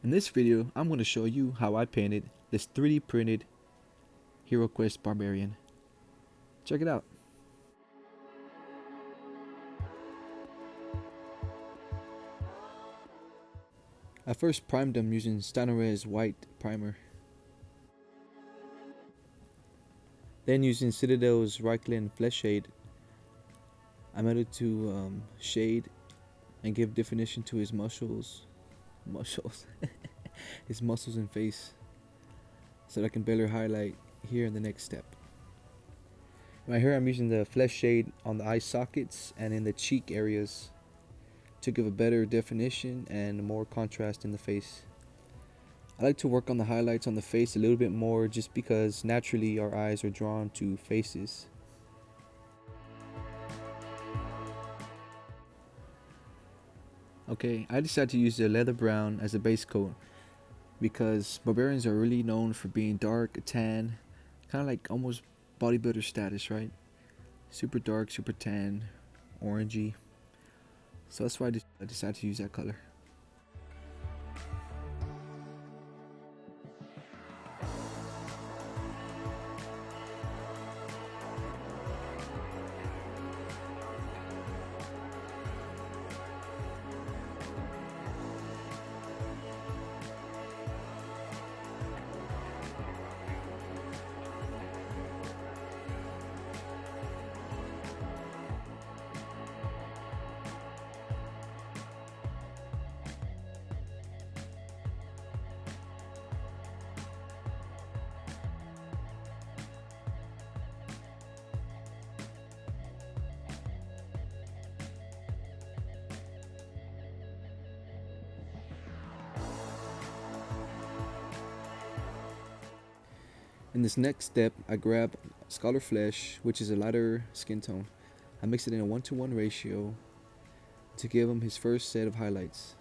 In this video, I'm going to show you how I painted this 3D printed Hero Quest Barbarian. Check it out. I first primed them using Stanore's white primer. Then using Citadel's Reichland Flesh Shade, I made it to shade and give definition to his his muscles and face, so that I can better highlight here in the next step. Right here I'm using the flesh shade on the eye sockets and in the cheek areas to give a better definition and more contrast in the face. I like to work on the highlights on the face a little bit more just because naturally our eyes are drawn to faces. Okay, I decided to use the leather brown as a base coat because barbarians are really known for being dark, tan, kind of like almost bodybuilder status, right? Super dark, super tan, orangey. So that's why I decided to use that color. In this next step, I grab Scholar Flesh, which is a lighter skin tone. I mix it in a 1:1 ratio to give him his first set of highlights.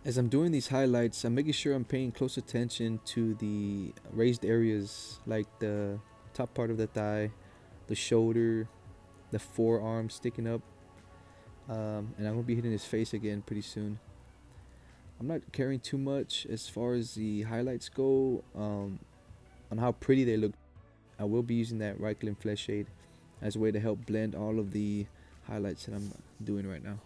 As I'm doing these highlights, I'm making sure I'm paying close attention to the raised areas like the top part of the thigh, the shoulder, the forearm sticking up, and I'm going to be hitting his face again pretty soon. I'm not caring too much as far as the highlights go on how pretty they look. I will be using that Reichland Flesh Shade as a way to help blend all of the highlights that I'm doing right now.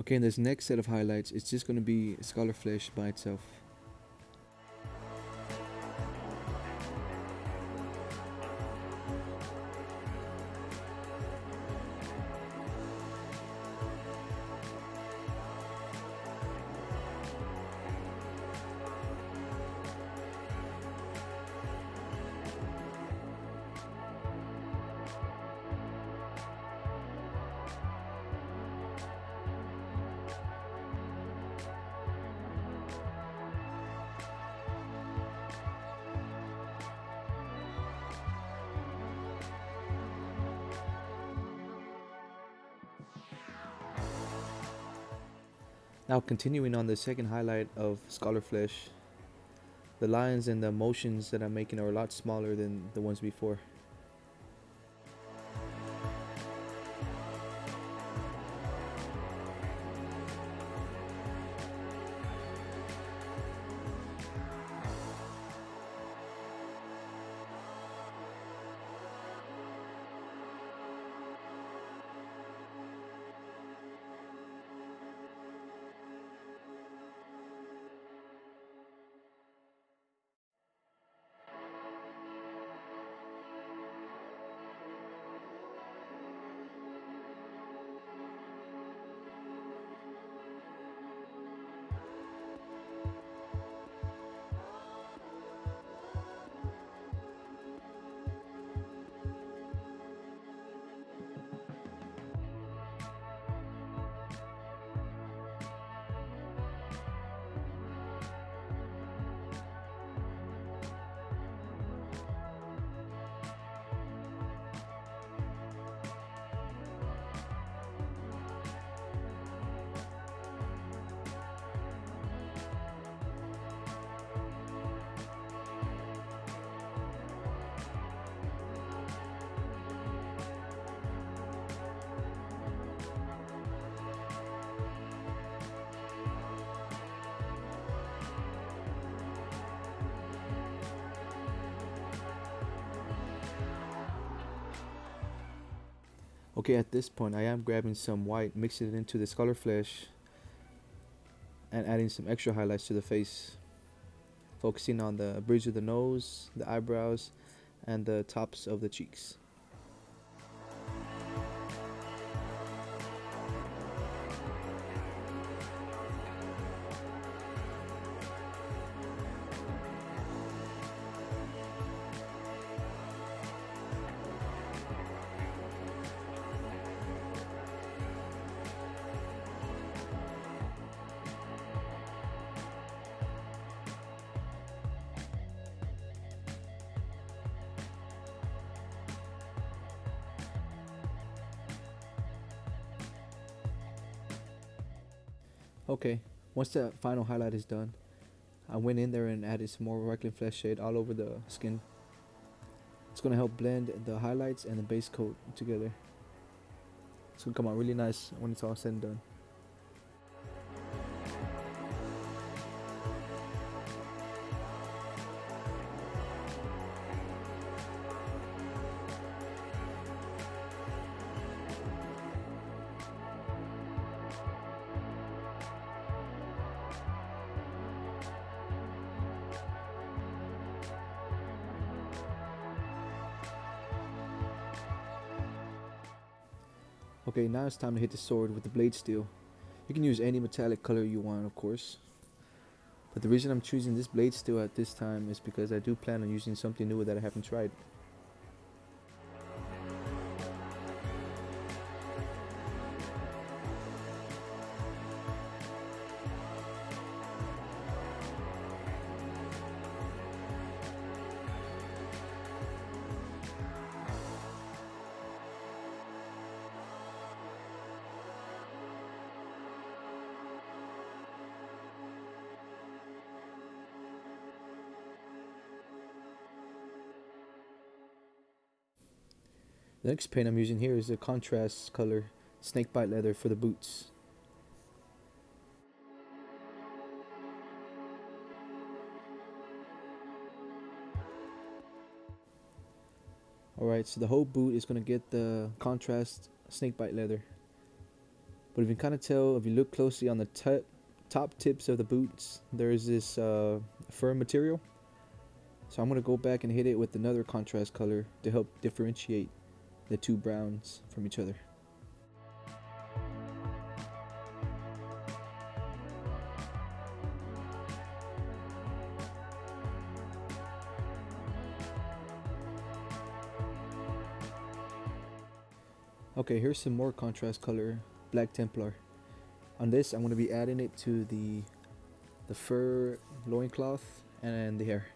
Okay, and this next set of highlights, it's just going to be Scholar Flesh by itself. Now continuing on the second highlight of Scholar Flesh, the lines and the motions that I'm making are a lot smaller than the ones before. Okay, at this point I am grabbing some white, mixing it into the Scholar Flesh, and adding some extra highlights to the face, focusing on the bridge of the nose, the eyebrows, and the tops of the cheeks. Okay, once the final highlight is done, I went in there and added some more Reckling Flesh shade all over the skin. It's gonna help blend the highlights and the base coat together. It's gonna come out really nice when it's all said and done. Okay, now it's time to hit the sword with the blade steel. You can use any metallic color you want, of course. But the reason I'm choosing this blade steel at this time is because I do plan on using something new that I haven't tried. The next paint I'm using here is a contrast color snakebite leather for the boots. Alright, so the whole boot is going to get the contrast snakebite leather. But if you kind of tell, if you look closely on the top tips of the boots, there's this fur material. So I'm going to go back and hit it with another contrast color to help differentiate the two browns from each other. Okay, here's some more contrast color, Black Templar. On this, I'm going to be adding it to the fur loincloth and the hair.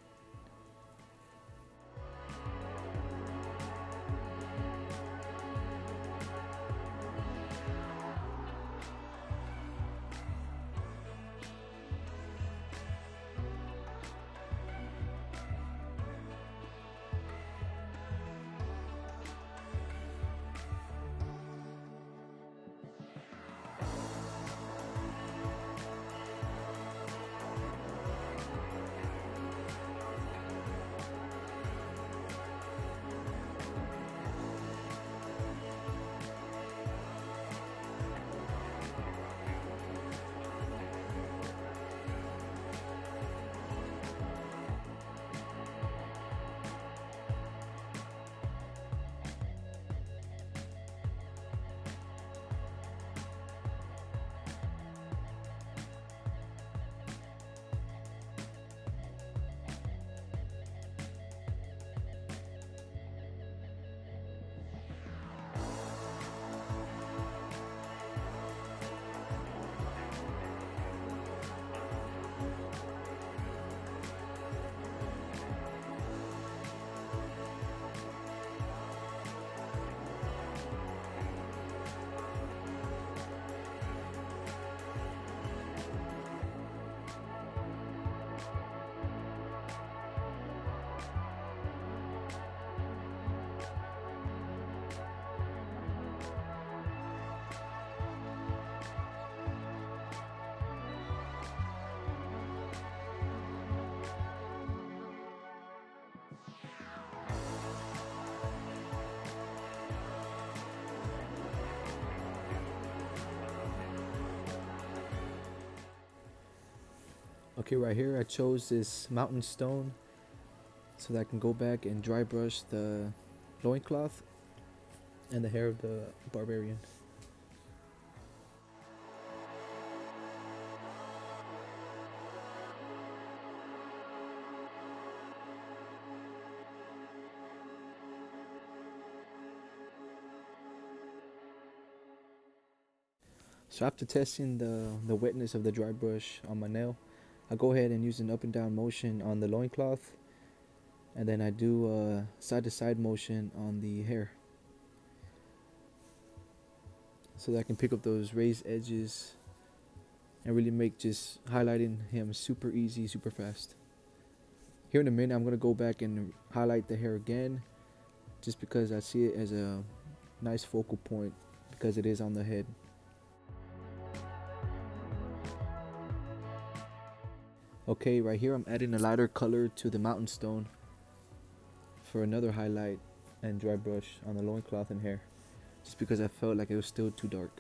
Okay, right here I chose this mountain stone so that I can go back and dry brush the loincloth and the hair of the barbarian. So after testing the wetness of the dry brush on my nail, I go ahead and use an up and down motion on the loincloth, and then I do a side to side motion on the hair so that I can pick up those raised edges and really make just highlighting him super easy, super fast. Here in a minute I'm going to go back and highlight the hair again, just because I see it as a nice focal point because it is on the head. Okay, right here I'm adding a lighter color to the mountain stone for another highlight and dry brush on the loincloth and hair, just because I felt like it was still too dark.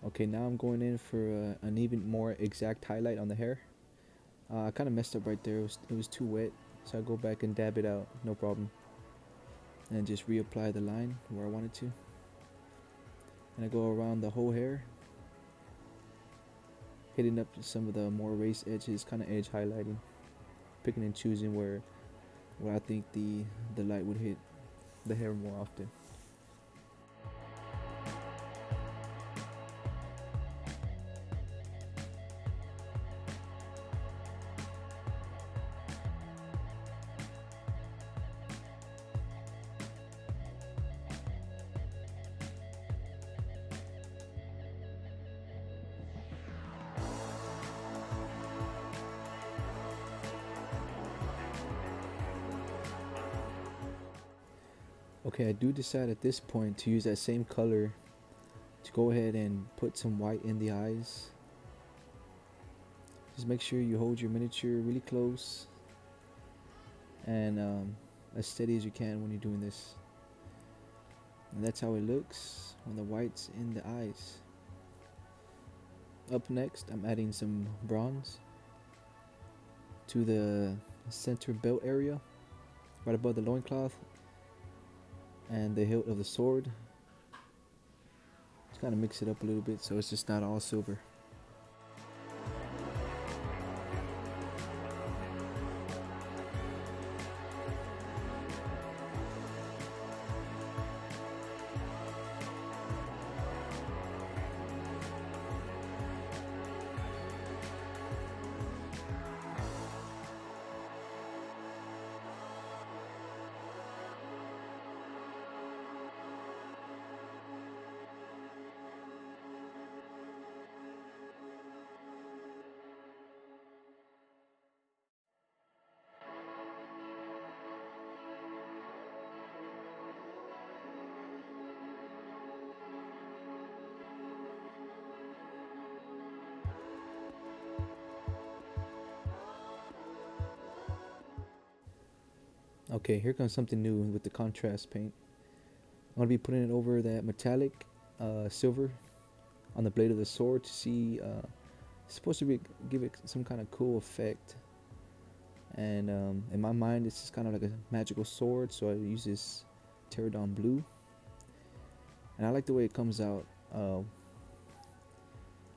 Okay, now I'm going in for an even more exact highlight on the hair. I kind of messed up right there. It was too wet, so I go back and dab it out, no problem. And just reapply the line where I wanted to. And I go around the whole hair, hitting up some of the more raised edges, kind of edge highlighting, picking and choosing where I think the light would hit the hair more often. Okay, I do decide at this point to use that same color to go ahead and put some white in the eyes. Just make sure you hold your miniature really close and as steady as you can when you're doing this. And that's how it looks when the white's in the eyes. Up next, I'm adding some bronze to the center belt area, right above the loincloth and the hilt of the sword. Just kind of mix it up a little bit so it's just not all silver. Okay, here comes something new with the contrast paint. I'm going to be putting it over that metallic silver on the blade of the sword to see, it's supposed to give it some kind of cool effect. And in my mind, it's just kind of like a magical sword, so I use this Pterodon blue. And I like the way it comes out.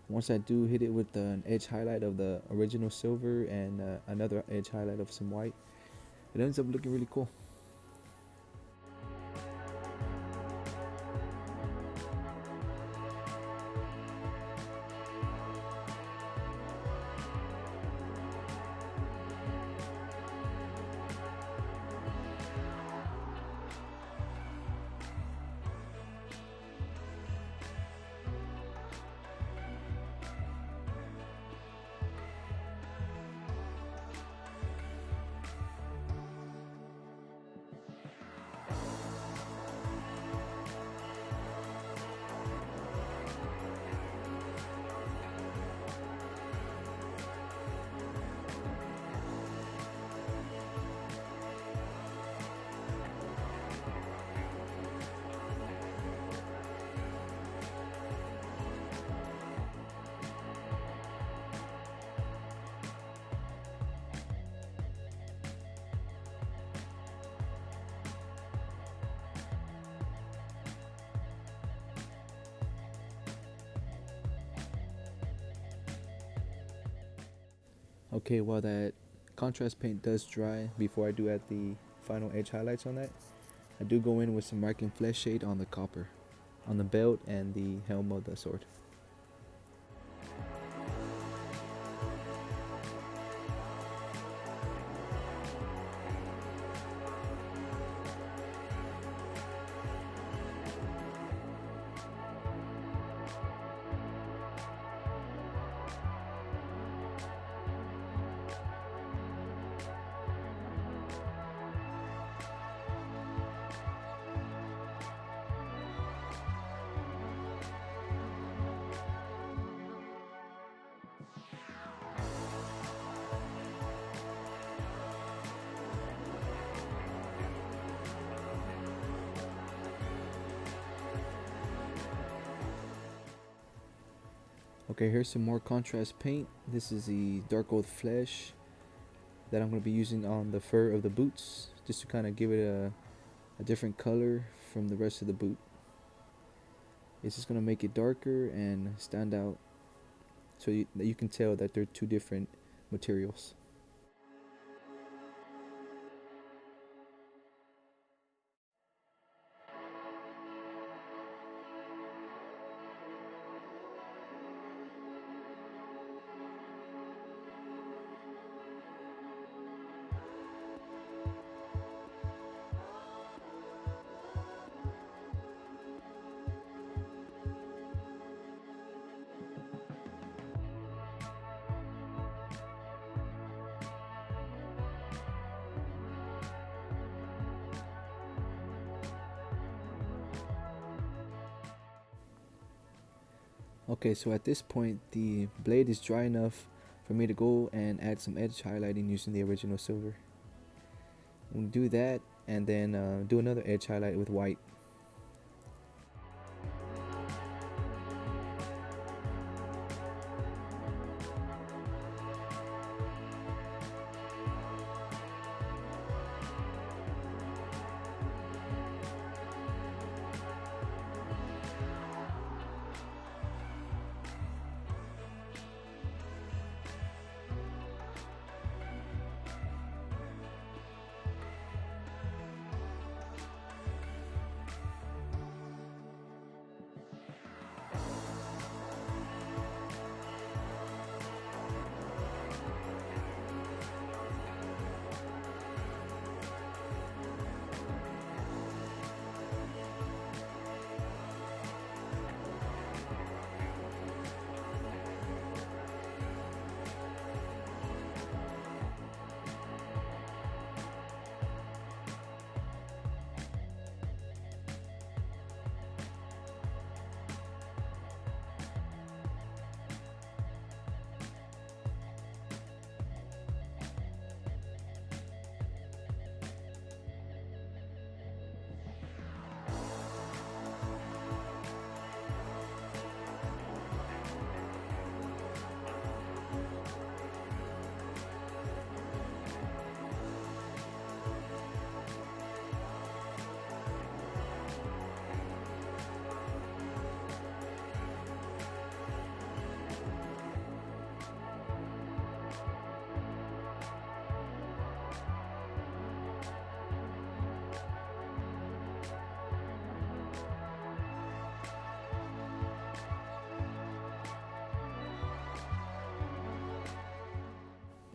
Once I do hit it with an edge highlight of the original silver and another edge highlight of some white, it ends up looking really cool. Okay, while that contrast paint does dry before I do add the final edge highlights on that, I do go in with some marking flesh shade on the copper, on the belt and the helm of the sword. Okay, here's some more contrast paint. This is the dark gold flesh that I'm going to be using on the fur of the boots, just to kind of give it a different color from the rest of the boot. It's just going to make it darker and stand out so you can tell that they're two different materials. Okay, so at this point the blade is dry enough for me to go and add some edge highlighting using the original silver. We'll do that and then do another edge highlight with white.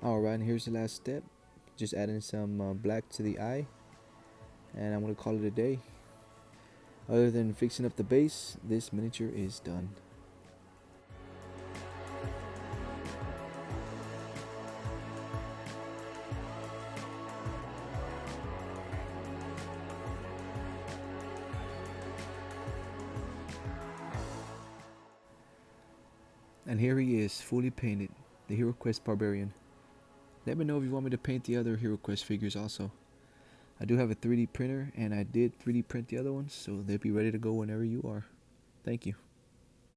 Alright, and here's the last step. Just adding some black to the eye, and I'm gonna call it a day. Other than fixing up the base, this miniature is done. And here he is, fully painted, the Hero Quest Barbarian. Let me know if you want me to paint the other Hero Quest figures also. I do have a 3D printer, and I did 3D print the other ones, so they'll be ready to go whenever you are. Thank you.